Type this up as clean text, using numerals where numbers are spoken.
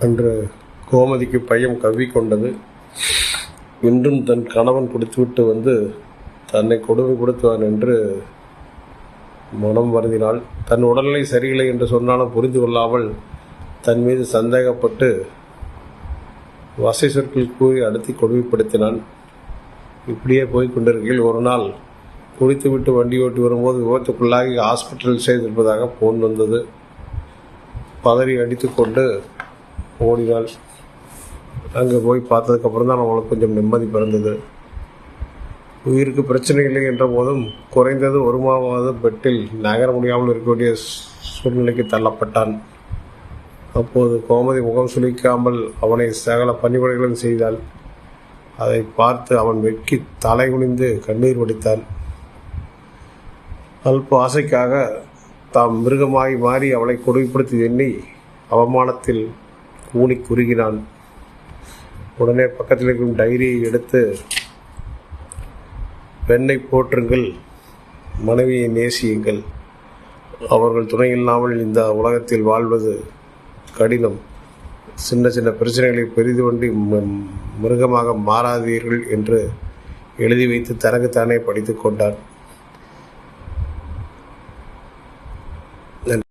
அன்று கோமதிக்கு பயம் கவ்விக்கொண்டது. இன்றும் தன் கணவன் குடித்துவிட்டு வந்து தன்னை கொடுமைப்படுத்துவான் என்று மனம் வருந்தினாள். தன் உடல்நிலை சரியில்லை என்று சொன்னாலும் புரிந்து கொள்ளாமல் தன் மீது சந்தேகப்பட்டு வசை சொற்கள் கூறி அடுத்து கொடுமைப்படுத்தினான். இப்படியே போய்கொண்டிருக்கையில் ஒரு நாள் குடித்துவிட்டு வண்டி ஓட்டி வரும்போது விபத்துக்குள்ளாகி ஹாஸ்பிட்டல் செய்திருப்பதாக போன் வந்தது. பதறி அடித்து கொண்டு ஓடினாள். அங்கே போய் பார்த்ததுக்கப்புறம் தான் அவளுக்கு கொஞ்சம் நிம்மதி பிறந்தது. உயிருக்கு பிரச்சனை இல்லை என்ற போதும் குறைந்தது ஒரு மாதம் பெட்டில் நகர முடியாமல் இருக்க வேண்டிய சூழ்நிலைக்கு தள்ளப்பட்டான். அப்போது கோமதி முகம் சுளிக்காமல் அவனை சகல பணிபுரைகளும் செய்தாள். அதை பார்த்து அவன் வெட்கி தலை குனிந்து கண்ணீர் வடித்தான். அல்ப ஆசைக்காக தாம் மிருகமாகி மாறி அவளை கொடுமைப்படுத்தி எண்ணி அவமானத்தில் கூனி குறுகினான். உடனே பக்கத்தில் இருக்கும் டைரியை எடுத்து, பெண்ணை போற்றுங்கள், மனைவியை நேசியுங்கள், அவர்கள் துணை இல்லாமல் இந்த உலகத்தில் வாழ்வது கடினம், சின்ன சின்ன பிரச்சனைகளை பெரிது கொண்டு மிருகமாக மாறாதீர்கள் என்று எழுதி வைத்து தனக்குத்தானே படித்து கொண்டான்.